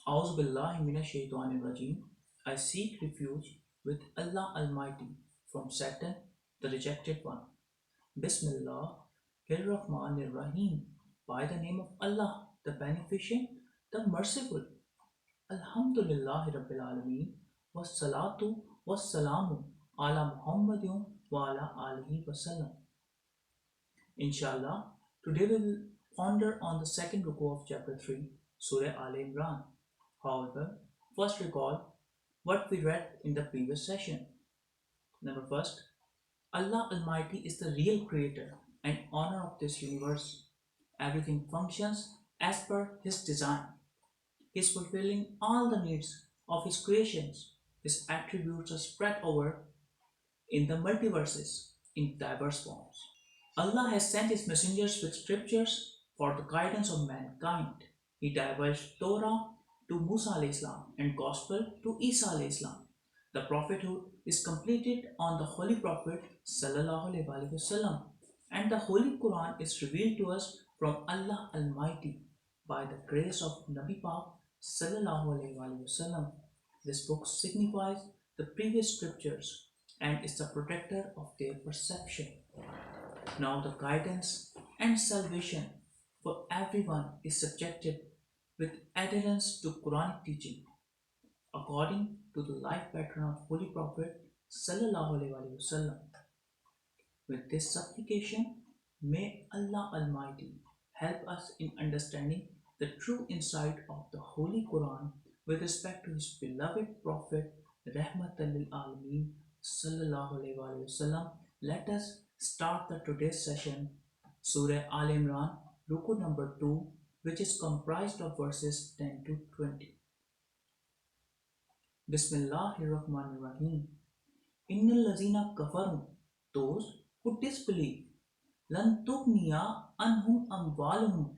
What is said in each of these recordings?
A'udhu billahi minash shaitanir rajim. I seek refuge with Allah Almighty from Satan, the rejected one. Bismillah, Rahmanir Rahim. By the name of Allah, the Beneficent, the Merciful. Alhamdulillahi Rabbil Alameen. Wassalatu wassalamu ala Muhammadin wa ala alihi wasallam. Inshallah, today we will ponder on the second ruku of chapter 3, Surah Aali-Imran. However, first recall what we read in the previous session. Number first, Allah Almighty is the real creator and owner of this universe. Everything functions as per His design. He is fulfilling all the needs of His creations. His attributes are spread over in the multiverses in diverse forms. Allah has sent His messengers with scriptures for the guidance of mankind. He divulged Torah to Musa alayhi salam and Gospel to Isa alayhi salam. The prophethood is completed on the Holy Prophet sallallahu alaihi wasallam, and the Holy Quran is revealed to us from Allah Almighty by the grace of Nabi Pak sallallahu alaihi wasallam. This book signifies the previous scriptures and is the protector of their perception. Now the guidance and salvation for everyone is subjected with adherence to Quranic teaching according to the life pattern of Holy Prophet Sallallahu Alaihi Wasallam. With this supplication, may Allah Almighty help us in understanding the true insight of the Holy Quran with respect to His beloved Prophet Rahmatal lil Alameen Sallallahu Alaihi Wasallam. Let us start the today's session, Surah Al-Imran, Ruku number 2, which is comprised of verses 10 to 20. Bismillahirrahmanirrahim. Innal lazina kafaru, those who disbelieve, lan tughniya anhum amwaluhum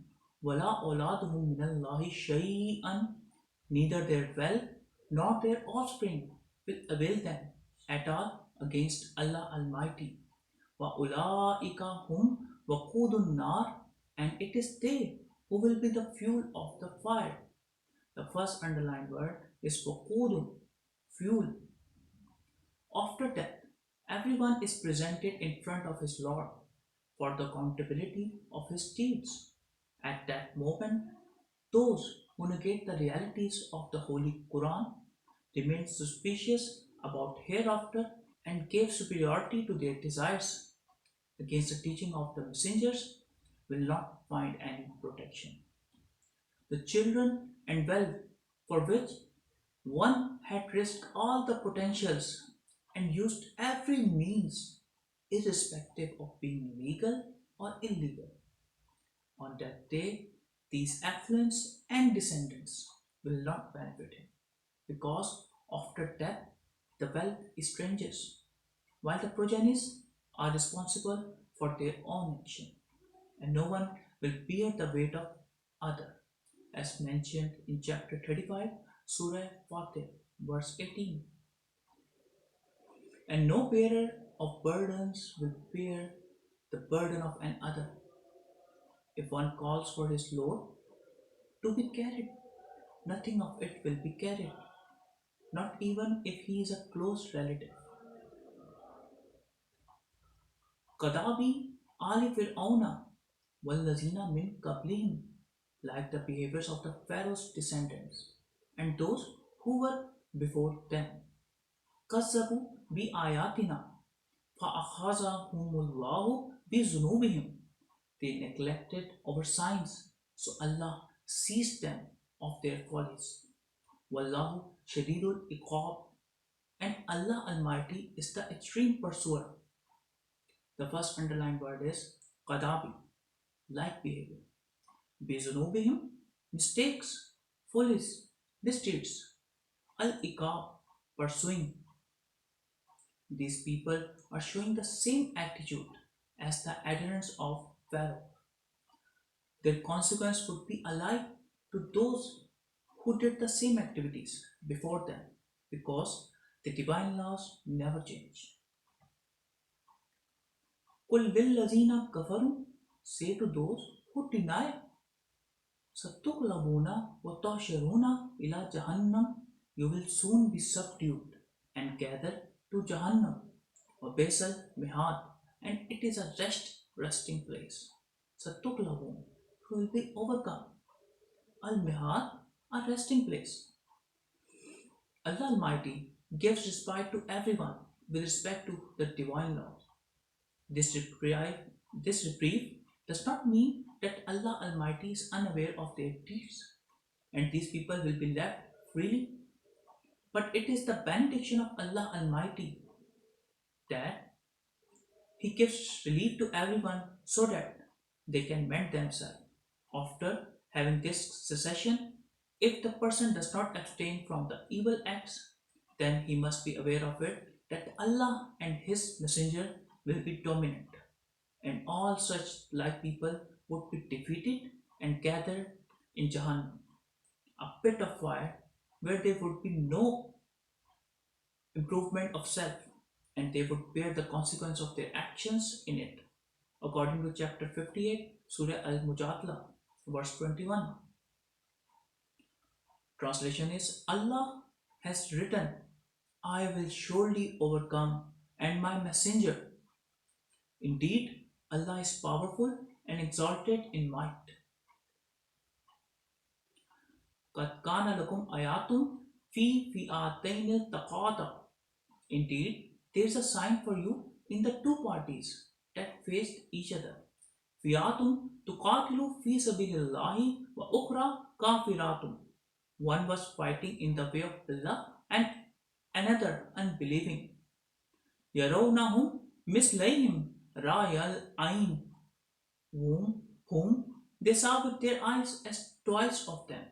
wala auladuhum minallahi shay'an, neither their wealth nor their offspring will avail them at all against Allah Almighty. Wa ulaika hum waqudun nar, and it is they who will be the fuel of the fire. The first underlined word is waqudun, fuel. After death, everyone is presented in front of his Lord for the accountability of his deeds. At that moment, those who negate the realities of the Holy Quran, remain suspicious about hereafter, and gave superiority to their desires against the teaching of the messengers will not find any protection. The children and wealth for which one had risked all the potentials and used every means, irrespective of being legal or illegal. On that day, these affluents and descendants will not benefit him, because after death, the wealth estranges, while the progenies are responsible for their own action, and no one will bear the weight of other, as mentioned in chapter 35, Surah Fatih, verse 18. And no bearer of burdens will bear the burden of another. If one calls for his load to be carried, nothing of it will be carried, not even if he is a close relative. Kadabi Ali Fir'auna wallazina min qablihim, like the behaviors of the Pharaoh's descendants and those who were before them. Kazzabu bi ayatina fa'akhazahumullahu bi zunubihim. They neglected our signs, so Allah seized them of their follies. Wallahu shadidul iqab, and Allah Almighty is the extreme pursuer. The first underlined word is qadabi, like behavior. Bizunubihim, mistakes, follies, misdeeds. Al-iqab, pursuing. These people are showing the same attitude as the adherents of Pharaoh. Their consequence would be alike to those who did the same activities before them, because the divine laws never change. Qul lillazina kafaru, say to those who deny, Sattuklabuna watashiruna ila Jahannam. You will soon be subdued and gathered to Jahannam, or Basal Mihad, and it is a resting place. Sattuklabun, you will be overcome. Al Mihad, a resting place. Allah Almighty gives respite to everyone with respect to the divine law. This reprieve, this reprieve does not mean that Allah Almighty is unaware of their deeds and these people will be left freely, but it is the benediction of Allah Almighty that He gives relief to everyone so that they can mend themselves. After having this cessation, if the person does not abstain from the evil acts, then he must be aware of it that Allah and His Messenger will be dominant, and all such like people would be defeated and gathered in Jahannam, a pit of fire where there would be no improvement of self, and they would bear the consequence of their actions in it. According to chapter 58, Surah Al Mujadala, verse 21. Translation is Allah has written, I will surely overcome, and my messenger. Indeed, Allah is powerful and exalted in might. قَدْ كَانَ لَكُمْ آيَاتٌ فِي فِئَاتَيْنِ الْتَقَاطَ. Indeed, there is a sign for you in the two parties that faced each other. فِئَاتٌ تُقَاتِلُ فِي سَبِيلِ اللَّهِ وَأُخْرَى كَافِرَاتٌ. One was fighting in the way of Allah and another unbelieving. يَرَوْنَهُمْ مِثْلَيْهِمْ رَأْيَ الْعَيْنِ. Whom they saw with their eyes as twice of them.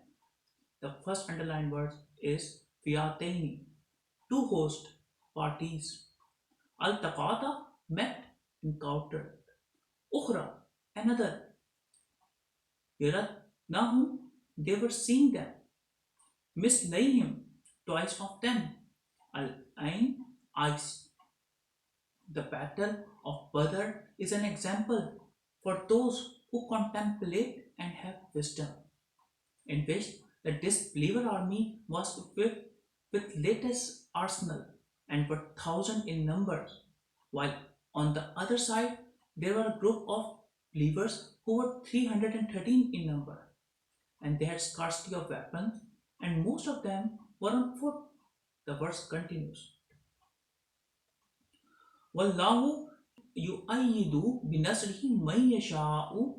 The first underlined word is فِئَاتَيْنِ, two host parties. Al-Taqata, met, encountered. Ukhra, another. Yaratnahum, they were seeing them. Mislayhim, twice of them. Al-Ain, eyes. The battle of Badr is an example for those who contemplate and have wisdom, in which the disbeliever army was equipped with latest arsenal and were thousand in number, while on the other side there were a group of believers who were 313 in number, and they had scarcity of weapons, and most of them were on foot. The verse continues. Wallahu yu'ayyidu binasrihi man yasha'u.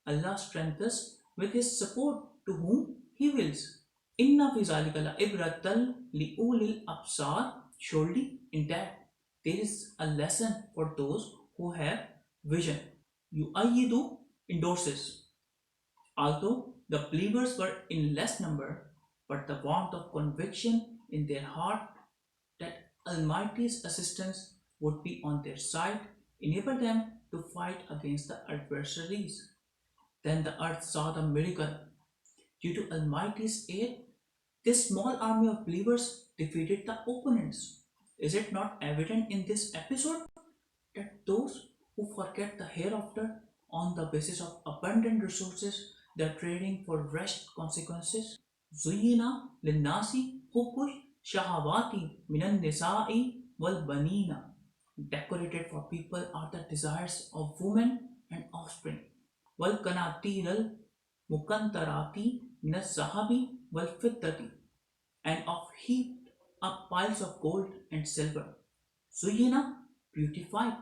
Allah strengthens with His support to whom He wills. Inna fi zalika la ibratal li ulil absar. Surely in that there is a lesson for those who have vision. Yu'ayyidu endorses. Although the believers were in less number, but the warmth of conviction in their heart that Almighty's assistance would be on their side enabled them to fight against the adversaries. Then the earth saw the miracle. Due to Almighty's aid, this small army of believers defeated the opponents. Is it not evident in this episode that those who forget the hereafter on the basis of abundant resources, they are trading for wretched consequences? Zuyina linnasi hubush shahawati minan nisa'i wal banina. Decorated for people are the desires of women and offspring. Wal kanatir mukantarati minas zahabi wal fiddati, and of heaped up piles of gold and silver. Zuyina, beautified.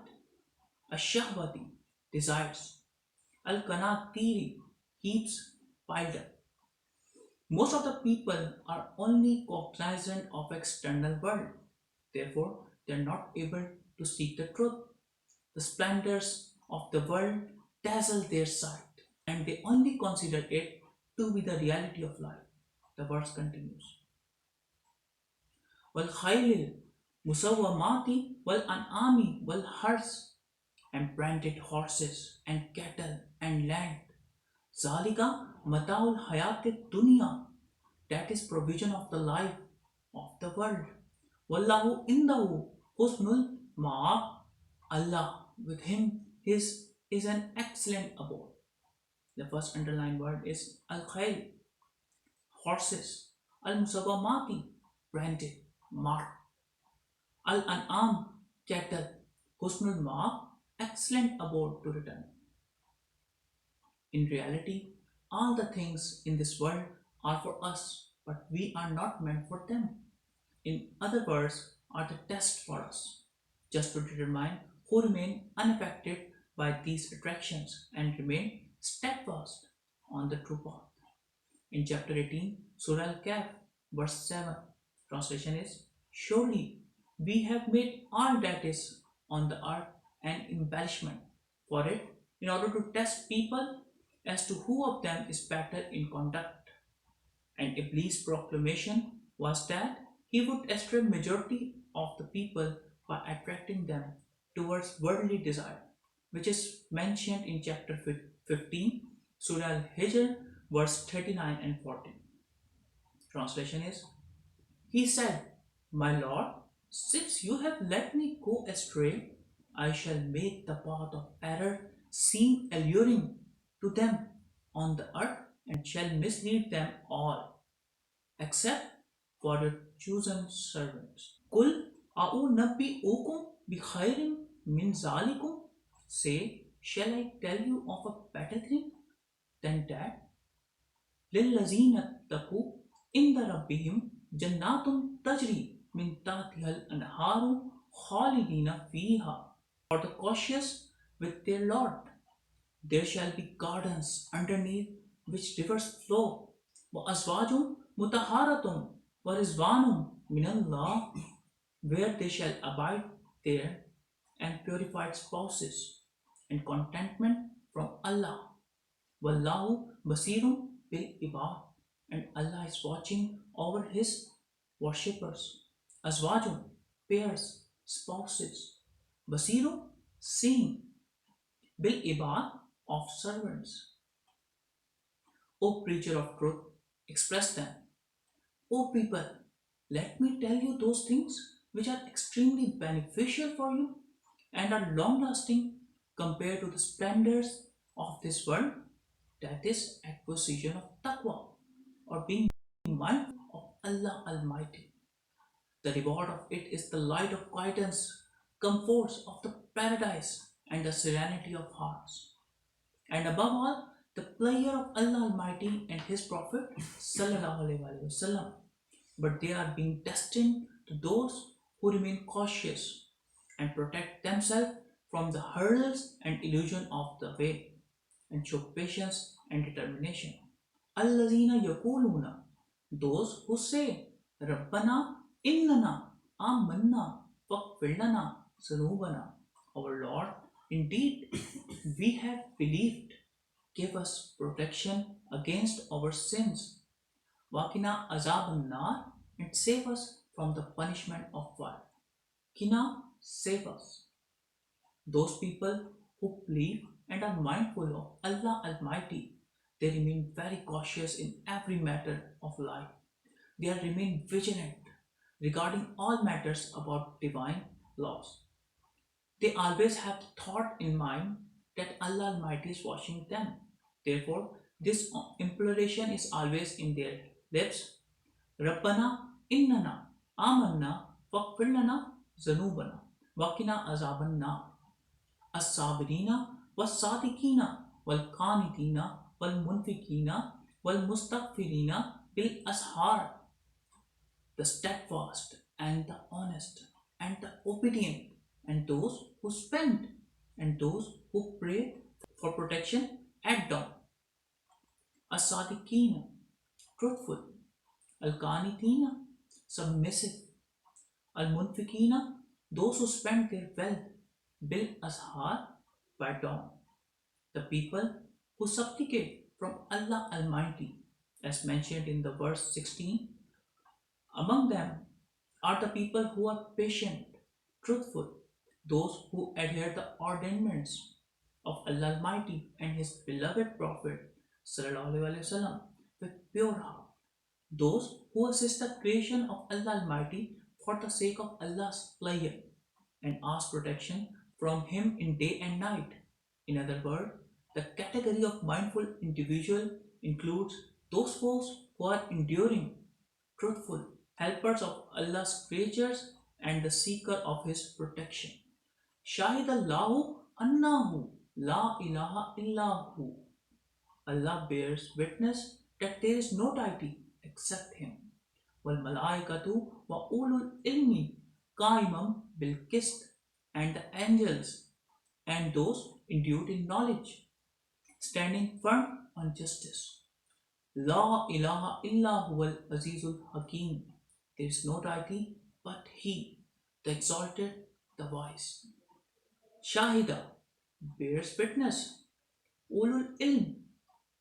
Ashahwati, desires. Al kanatiri, heaps piled up. Most of the people are only cognizant of external world. Therefore, they are not able to seek the truth. The splendors of the world dazzle their sight, and they only consider it to be the reality of life. The verse continues. Wal khaylil musawwamati wal an'ami wal hars, and branded horses and cattle and land. Zalika mataul hayati dunya, that is provision of the life of the world. Wallahu indahu husnul ma'ab, Allah with Him His is an excellent abode. The first underlined word is al-khayl, horses, al-musawamati, branded, marked, al-an'am, cattle, husnul ma, excellent abode to return. In reality, all the things in this world are for us, but we are not meant for them. In other words, are the test for us, just to determine who remain unaffected by these attractions and remain steadfast on the true path. In chapter 18, Surah Al-Kahf, verse 7, translation is, surely we have made all that is on the earth an embellishment for it in order to test people as to who of them is better in conduct. And Iblis' proclamation was that he would astray majority of the people by attracting them towards worldly desire, which is mentioned in chapter 15, Surah Al-Hijr, verse 39 and 40. Translation is, he said, my Lord, since you have let me go astray, I shall make the path of error seem alluring to them on the earth and shall mislead them all except for your chosen servants. Kul a'unabbi'ukum bi khairin min zalikum. Say, shall I tell you of a better thing than that? للذين اتقوا عند ربهم جنات تجري من تحتها الأنهار خالدين فيها. For the cautious with their Lord, there shall be gardens underneath which rivers flow. وأزواج مطهرة ورزوان من الله, where they shall abide there, and purified spouses, and contentment from Allah. Wallahu basirun bil ibad, and Allah is watching over His worshippers. Azwajun, pairs, spouses. Basirun, seeing. Bil ibad, of servants. O preacher of truth, express them. O people, let me tell you those things which are extremely beneficial for you and are long lasting compared to the splendors of this world, that is, acquisition of taqwa or being mindful of Allah Almighty. The reward of it is the light of guidance, comforts of the paradise, and the serenity of hearts. And above all, the pleasure of Allah Almighty and His Prophet Sallallahu Alaihi Wasallam. But they are being destined to those who remain cautious and protect themselves from the hurdles and illusion of the way and show patience and determination. Allazina yakuluna, those who say, Rabbana innana amanna faghfir lana zunubana. Our Lord, indeed we have believed. Give us protection against our sins. Wakina azab nar, and save us from the punishment of fire. Kina, save us. Those people who believe and are mindful of Allah Almighty, they remain very cautious in every matter of life. They remain vigilant regarding all matters about divine laws. They always have the thought in mind that Allah Almighty is watching them. Therefore, this imploration is always in their lips. Rabbana innana amanna faghfir lana zanubana wakina azaban nar. As-sabirina was-sadiqina wal-qanitina wal-munfikina wal-mustaghfirina bil ashar, the steadfast and the honest and the obedient, and those who spend and those who pray for protection at dawn. As-sadiqina, truthful. Al-qanitina, submissive. Al-munfikina, those who spend their wealth. Bil ashar, by dawn. The people who supplicate from Allah Almighty, as mentioned in the verse 16. Among them are the people who are patient, truthful, those who adhere the ordinances of Allah Almighty and His beloved Prophet Sallallahu Alaihi Wasallam with pure heart. Those who assist the creation of Allah Almighty for the sake of Allah's pleasure and ask protection from Him in day and night. In other words, The category of mindful individual includes those folks who are enduring, truthful, helpers of Allah's creatures and the seeker of His protection. Shahid Allahu annahu la ilaha illahu. Allah bears witness that there is no deity except Him. Wal malaikatu wa ulul ilmi qaimam bil qist, and the angels and those endued in knowledge, standing firm on justice. La ilaha illa huwal azizul hakim. There is no deity but He, the exalted, the wise. Shahida bears witness. Ulul ilm,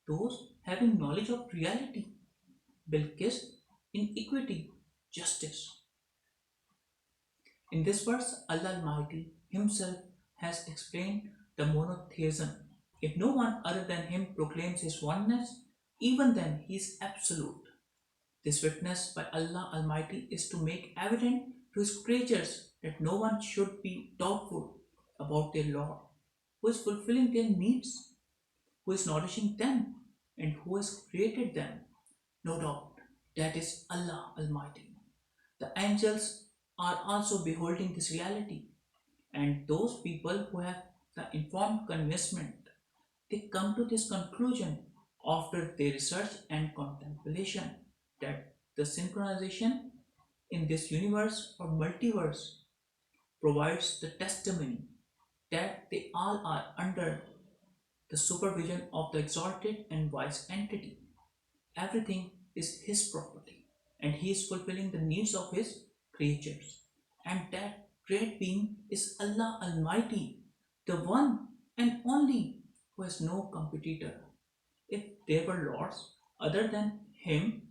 those having knowledge of reality. Bilqis, in equity, justice. In this verse, Allah Almighty Himself has explained the monotheism. If no one other than Him proclaims His oneness, even then He is absolute. This witness by Allah Almighty is to make evident to His creatures that no one should be doubtful about their Lord, who is fulfilling their needs, who is nourishing them, and who has created them. No doubt, that is Allah Almighty. The angels are also beholding this reality, and those people who have the informed convincement, they come to this conclusion after their research and contemplation that the synchronization in this universe or multiverse provides the testimony that they all are under the supervision of the exalted and wise entity. Everything is His property, and He is fulfilling the needs of His creatures. And that great being is Allah Almighty, the one and only who has no competitor. If there were lords other than Him,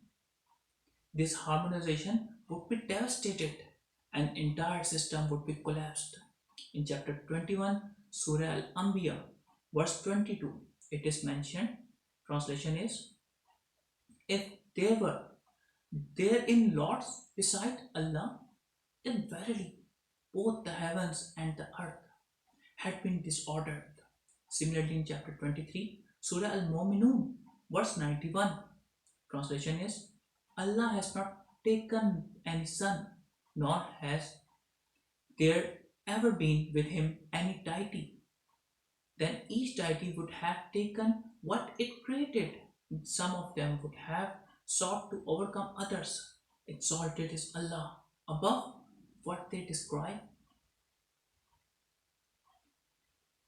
this harmonization would be devastated and entire system would be collapsed. In chapter 21, Surah Al-Anbiya, verse 22, it is mentioned, translation is, if there were therein lords beside Allah, then verily both the heavens and the earth had been disordered. Similarly, in chapter 23, Surah Al-Mu'minun, verse 91, translation is, Allah has not taken any son, nor has there ever been with him any deity. Then each deity would have taken what it created. Some of them would have sought to overcome others. Exalted is Allah above what they describe.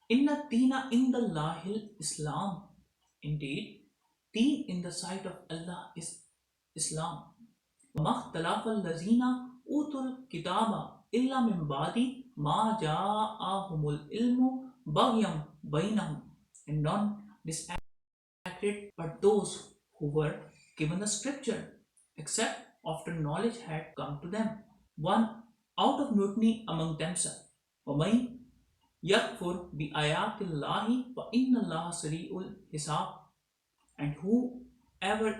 Inna Dina Indallahil Islam. Indeed, deen in the sight of Allah is Islam. مَخْتَلَفَ الَّذِينَ أُوتُوا الْكِتَابَ إِلَّا مِنْ بَعْدِ مَا جَاءَهُمُ الْعِلْمُ بَغْيًا بَيْنَهُمْ. And none disagreed but those who were given the scripture, except after knowledge had come to them. One out of mutiny among themselves. وَمَن يَكْفُرْ بِآيَاتِ اللَّهِ فَإِنَّ اللَّهَ سَرِيعُ الْحِسَابِ. And whoever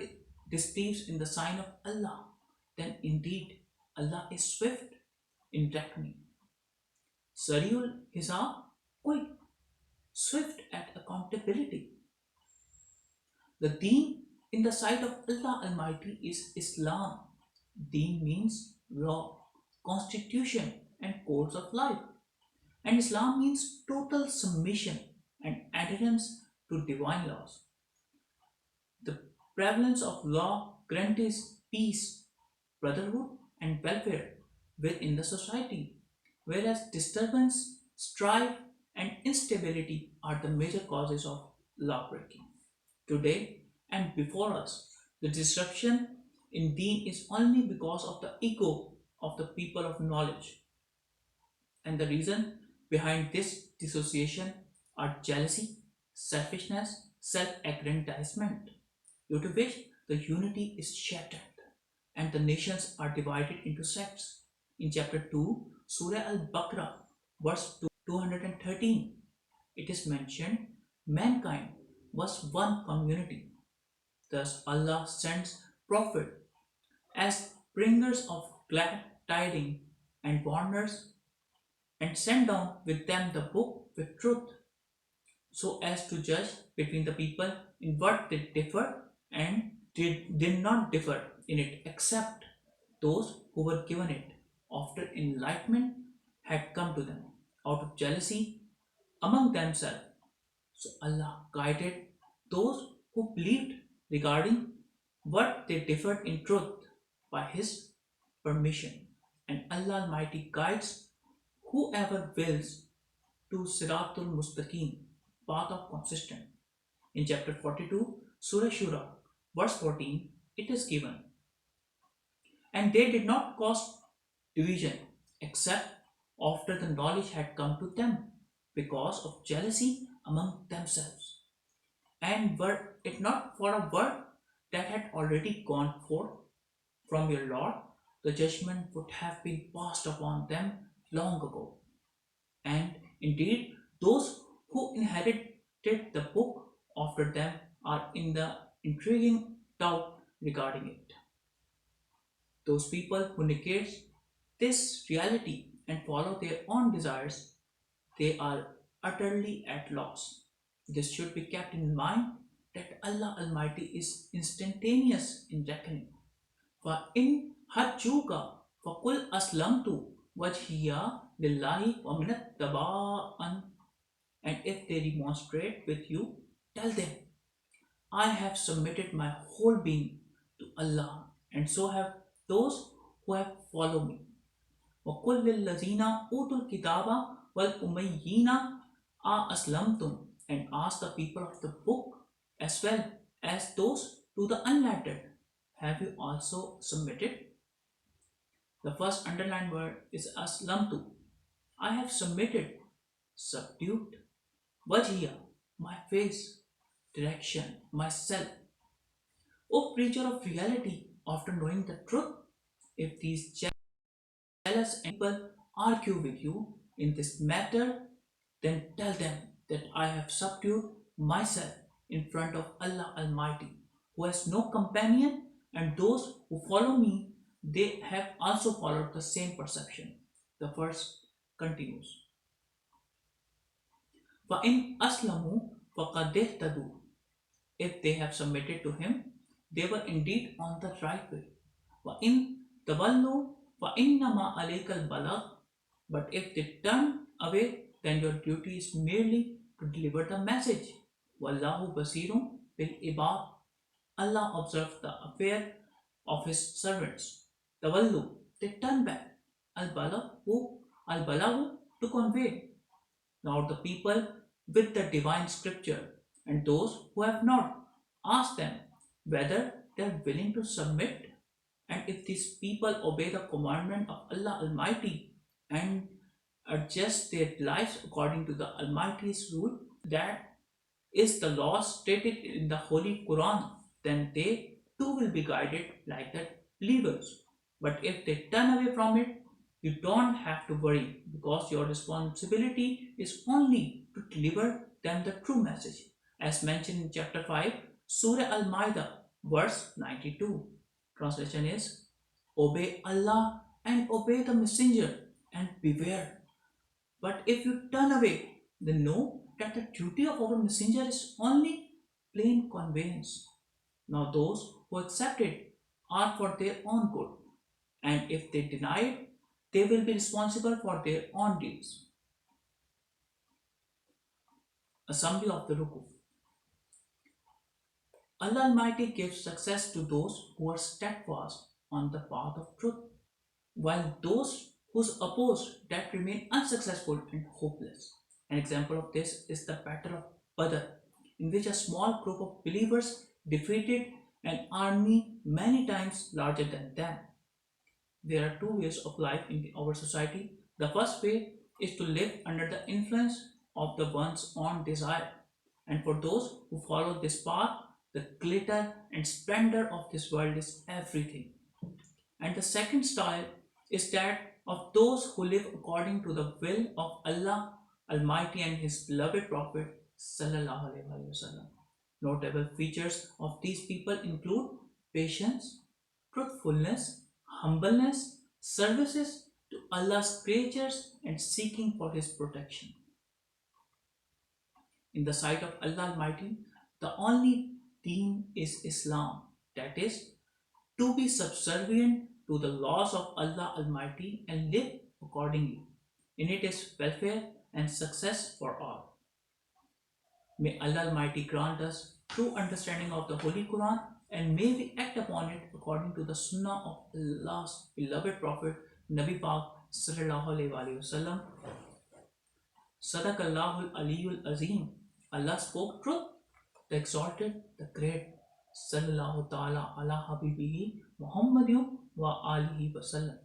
disbelieves in the sign of Allah, then indeed Allah is swift in reckoning. Sariul Hisab, quick, swift at accountability. The deen in the sight of Allah Almighty is Islam. Deen means law, constitution, and codes of life. And Islam means total submission and adherence to divine laws. The prevalence of law guarantees peace, brotherhood, and welfare within the society, whereas disturbance, strife, and instability are the major causes of law breaking. Today and before us, the disruption in deen is only because of the ego of the people of knowledge. And the reason behind this dissociation are jealousy, selfishness, self-aggrandizement, due to which the unity is shattered and the nations are divided into sects. In chapter 2, Surah Al-Baqarah, verse 213, it is mentioned mankind was one community. Thus Allah sends prophet as bringers of glad tidings and warners, and send down with them the book with truth, so as to judge between the people in what they differ and did not differ in it, except those who were given it after enlightenment had come to them out of jealousy among themselves. So Allah guided those who believed regarding what they differed in truth by His permission. And Allah Almighty guides whoever wills to Siratul Mustaqim, path of consistent. In chapter 42, Surah Shura, verse 14, it is given, and they did not cause division except after the knowledge had come to them because of jealousy among themselves. And were it not for a word that had already gone forth from your Lord, the judgment would have been passed upon them long ago. And indeed, those who inherited the book after them are in the intriguing doubt regarding it. Those people who negate this reality and follow their own desires, they are utterly at loss. This should be kept in mind that Allah Almighty is instantaneous in reckoning. فَإِنْ حَجُّوكَ فَقُلْ أَسْلَمْتُ وَجْهِيَ لِلَّهِ وَمَنِ اتَّبَعَنِ. And if they demonstrate with you, tell them, I have submitted my whole being to Allah, and so have those who have followed me. وَقُلْ لِلَّذِينَ أُوتُوا الْكِتَابَ وَالْأُمَيِّينَ أَأَسْلَمْتُمْ. And ask the people of the book as well as those to the unlettered, have you also submitted? The first underlined word is aslamtu. I have submitted, subdued. Wajhiya, my face, direction, myself. O preacher of reality, after knowing the truth, if these jealous people argue with you in this matter, then tell them that I have subdued myself in front of Allah Almighty, who has no companion, and those who follow me, they have also followed the same perception. The verse continues. فَإِنْ أَسْلَمُوا فَقَدْ اهْتَدُوا. If they have submitted to him, they were indeed on the right way. وَإِنْ تَوَلُّوا فَإِنَّمَا عَلَيْكَ الْبَلَاغُ. But if they turn away, then your duty is merely to deliver the message. Wallahu basirun bil ibad. Allah observes the affair of His servants. Tawallu, they turn back. Al-balahu, to convey. Now the people with the divine scripture and those who have not, ask them whether they are willing to submit. And if these people obey the commandment of Allah Almighty and adjust their lives according to the Almighty's rule, that is the law stated in the Holy Quran, then they too will be guided like the believers. But if they turn away from it, you don't have to worry because your responsibility is only to deliver them the true message. As mentioned in chapter 5, Surah Al Ma'idah, verse 92. Translation is, obey Allah and obey the messenger and beware. But if you turn away, then know that the duty of our messenger is only plain conveyance. Now those who accept it are for their own good, and if they deny it, they will be responsible for their own deeds. A summary of the Ruku. Allah Almighty gives success to those who are steadfast on the path of truth, while those who oppose that remain unsuccessful and hopeless. An example of this is the Battle of Badr, in which a small group of believers defeated an army many times larger than them. There are two ways of life in our society. The first way is to live under the influence of the one's own desire. And for those who follow this path, the glitter and splendor of this world is everything. And the second style is that of those who live according to the will of Allah Almighty and His beloved Prophet Sallallahu Alaihi Wasallam. Notable features of these people include patience, truthfulness, humbleness, services to Allah's creatures, and seeking for His protection. In the sight of Allah Almighty, the only deen is Islam, that is, to be subservient to the laws of Allah Almighty and live accordingly. In it is welfare and success for all. May Allah Almighty grant us true understanding of the Holy Quran and may we act upon it according to the Sunnah of Allah's beloved Prophet Nabi Pak Sallallahu Alaihi Wasallam. Sadaqallahul Aliyul Azim. Allah spoke truth, the exalted, the great. Sallallahu ta'ala ala habibihi Muhammadin wa alihi wasallam.